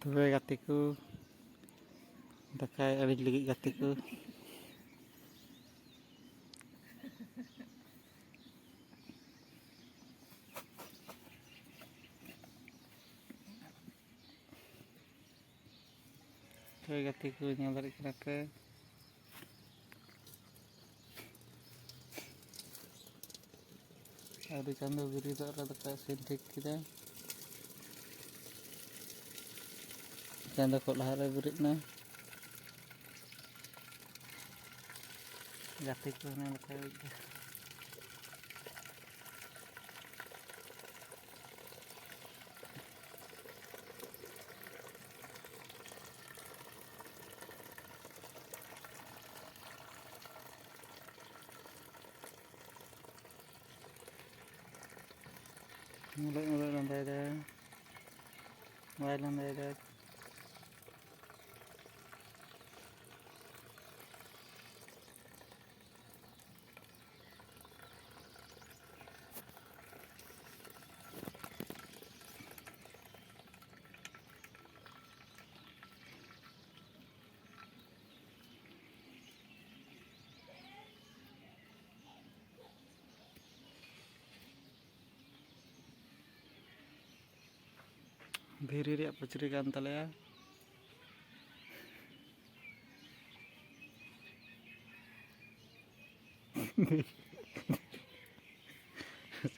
Tube gatiku dakai aling lagi gatiku tube gatiku nyal balik kenapa ada canda beri tak ada dekat sentik kita canda kok lahar berit na gatiku na dekat mulai lantai dah mulai lantai dah beri dia pecerikan talaya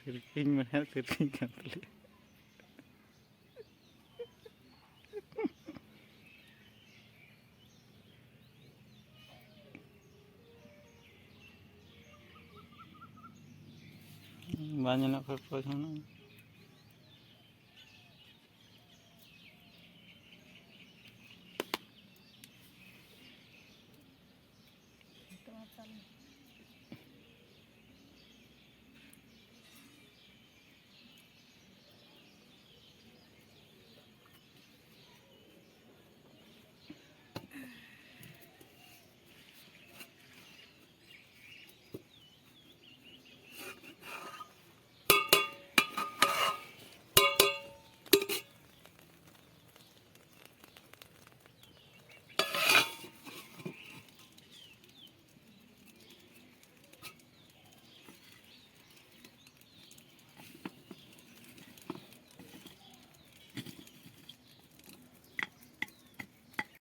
sering mana sering kan talaya banyak nak purpose mana Itu macam